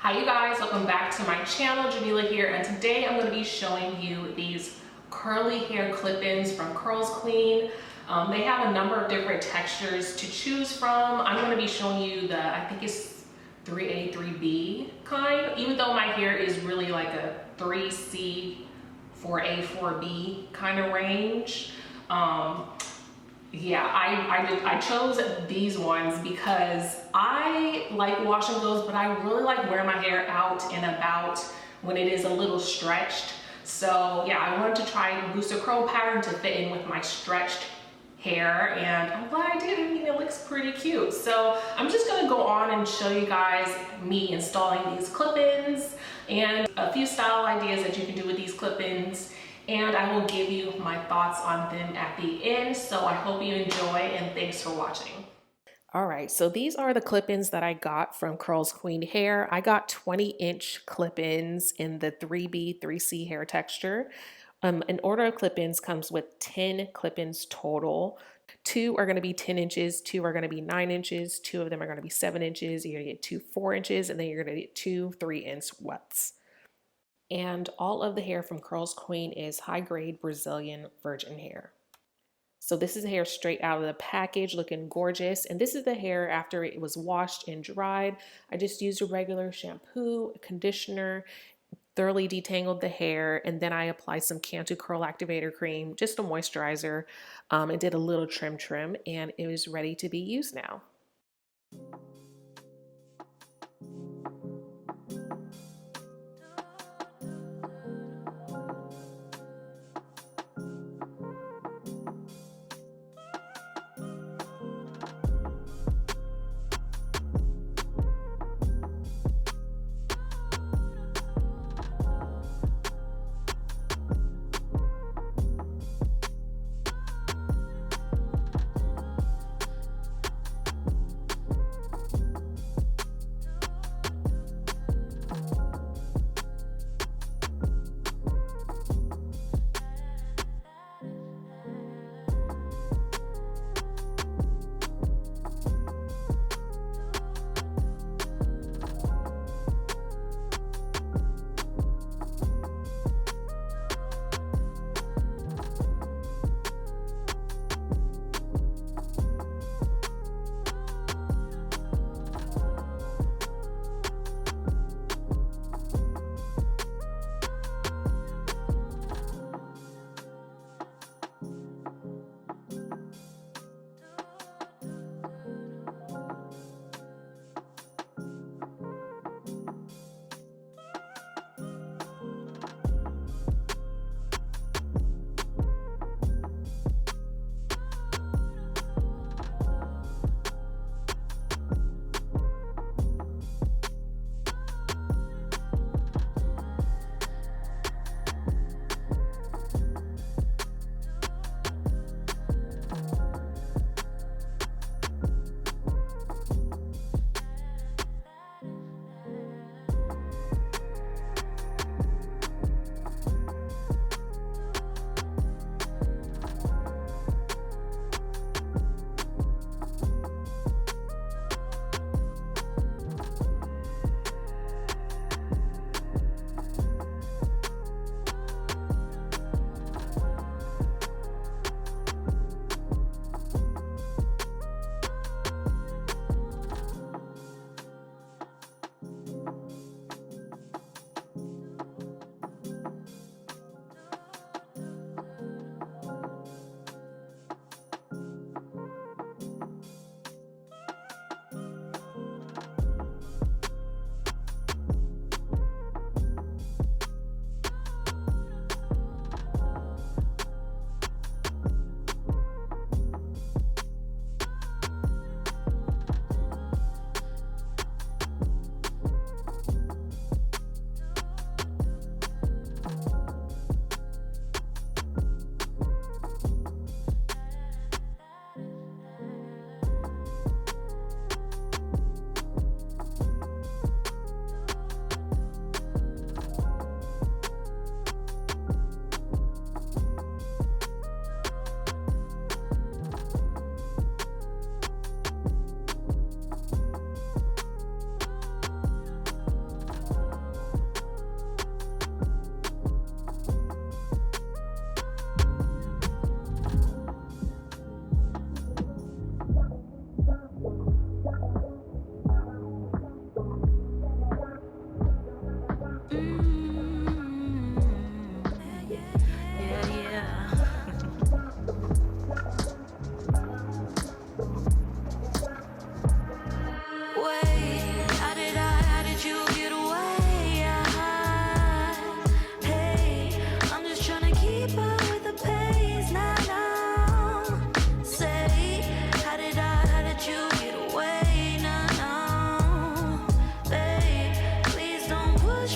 Hi you guys, welcome back to my channel. Jamila here, and today I'm going to be showing you these curly hair clip-ins from CurlsQueen. They have a number of different textures to choose from. I'm going to be showing you the, I think it's 3A, 3B kind, even though my hair is really like a 3C, 4A, 4B kind of range. Yeah, I chose these ones because I like washing those, but I really like wearing my hair out and about when it is a little stretched. So yeah, I wanted to try a booster curl pattern to fit in with my stretched hair, and I'm glad I did. I mean, it looks pretty cute. So I'm just gonna go on and show you guys me installing these clip-ins and a few style ideas that you can do with these clip-ins. And I will give you my thoughts on them at the end. So I hope you enjoy, and thanks for watching. All right, so these are the clip-ins that I got from CurlsQueen Hair. I got 20-inch clip-ins in the 3B, 3C hair texture. An order of clip-ins comes with 10 clip-ins total. 2 are going to be 10 inches, 2 are going to be 9 inches, 2 of them are going to be 7 inches, you're going to get 2 4 inches, and then you're going to get 2 3-inch wefts. And all of the hair from CurlsQueen is high-grade Brazilian virgin hair. So this is the hair straight out of the package, looking gorgeous. And this is the hair after it was washed and dried. I just used a regular shampoo, conditioner, thoroughly detangled the hair, and then I applied some Cantu Curl Activator Cream, just a moisturizer, and did a little trim, and it was ready to be used now.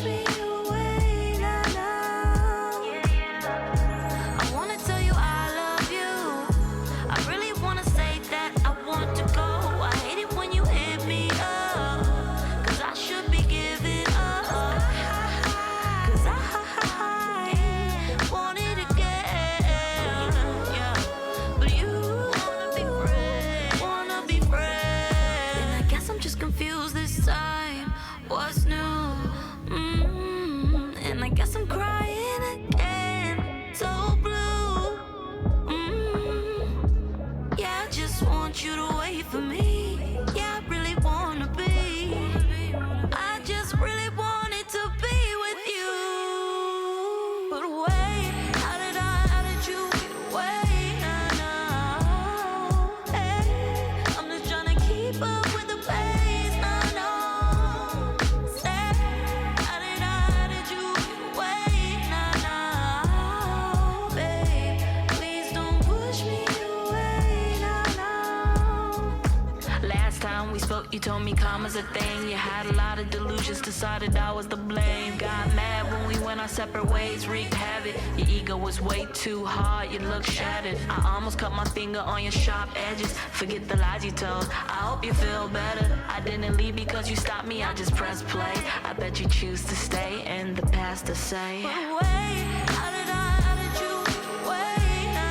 push me away now. I wanna tell you I love you. I really wanna say that I want to go. I hate it when you hit me up, 'cause I should be giving up. 'Cause I want it again, yeah. But you wanna be friends. And I guess I'm just confused this time. What's new? And I guess I'm crying again, so blue. Yeah, I just want you to wait for me. Yeah, I really wanna be. I just really wanted to be with you. But wait, how did you get away? No, hey, I'm just trying to keep up with the pace. No, say, how did you get away? No, babe, please don't push me away. No. Last time we spoke, you told me karma's a thing. You had a lot of delusions, decided I was to blame. Got mad when we went our separate ways, wreaked havoc. Your ego was way too hard, you look shattered. I almost cut my finger on your sharp edges. Forget the lies you told, I hope you feel better. I didn't leave because you stopped me, I just pressed play. I bet you choose to stay in the past to say. But wait, how did you get away? No,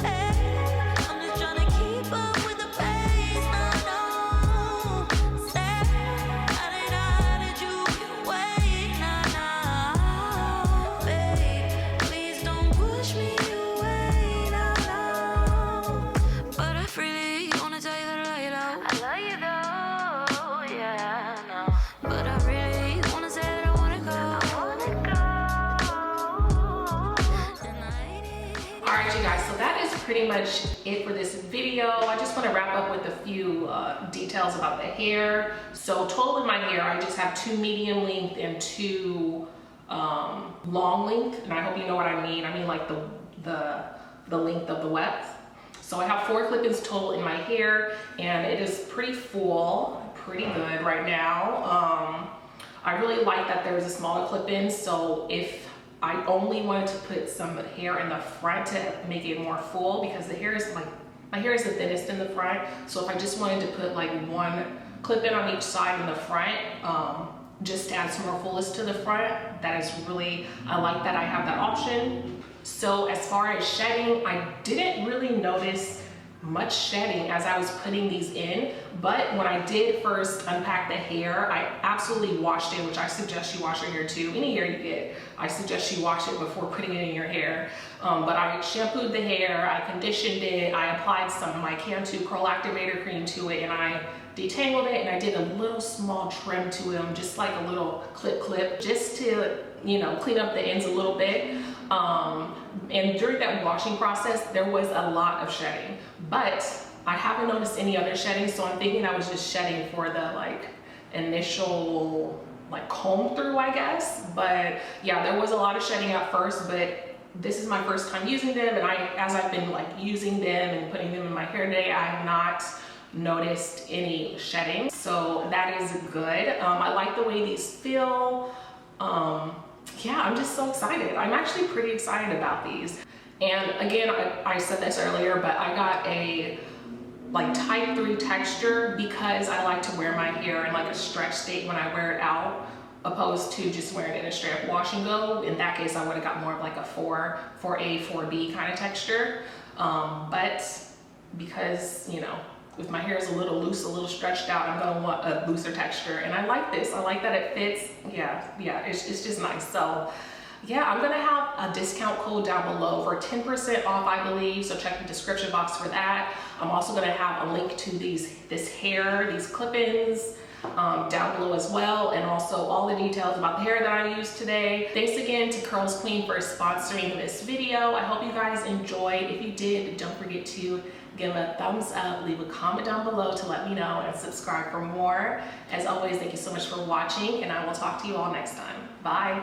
hey, I'm just trying to keep up with the pace. No, say, how did you get away? No, babe, please don't push me away. No, but I really wanna tell you that I love you though, yeah, no. But I really wanna say that I wanna go. And I hate it. All right, you guys, so that is pretty much it for this video. I just want to wrap up with a few details about the hair. So total in my hair, I just have 2 medium length and 2 long length, and I hope you know what I mean. I mean like the length of the weft. So I have 4 clip-ins total in my hair, and it is pretty full, pretty good right now. I really like that there's a smaller clip-in, so if I only wanted to put some hair in the front to make it more full, because the hair is like, my hair is the thinnest in the front, so if I just wanted to put like 1 clip-in on each side in the front, just to add some more fullness to the front, that is really, I like that I have that option. So as far as shedding, I didn't really notice much shedding as I was putting these in, but when I did first unpack the hair, I absolutely washed it, which I suggest you wash your hair too. Any hair you get, I suggest you wash it before putting it in your hair. But I shampooed the hair, I conditioned it, I applied some of my Kinky curl activator cream to it, and I detangled it, and I did a little small trim to them, just like a little clip, just to, you know, clean up the ends a little bit. And during that washing process, there was a lot of shedding, but I haven't noticed any other shedding, so I'm thinking I was just shedding for the like initial like comb through, I guess. But yeah, there was a lot of shedding at first, but this is my first time using them, and as I've been like using them and putting them in my hair today, I have not noticed any shedding, so that is good. I like the way these feel. Yeah, I'm just so excited. I'm actually pretty excited about these. And again, I said this earlier, but I got a like type 3 texture because I like to wear my hair in like a stretch state when I wear it out, opposed to just wearing it in a straight up wash and go. In that case, I would have got more of like a 4A, 4B kind of texture. But because, you know, if my hair is a little loose, a little stretched out, I'm gonna want a looser texture. And I like this, I like that it fits. Yeah, it's just nice. So yeah, I'm gonna have a discount code down below for 10% off, I believe. So check the description box for that. I'm also gonna have a link to this hair, these clip-ins down below as well, and also all the details about the hair that I used today. Thanks again to CurlsQueen for sponsoring this video. I hope you guys enjoyed. If you did, don't forget to give a thumbs up, leave a comment down below to let me know, and subscribe for more. As always, thank you so much for watching, and I will talk to you all next time. Bye.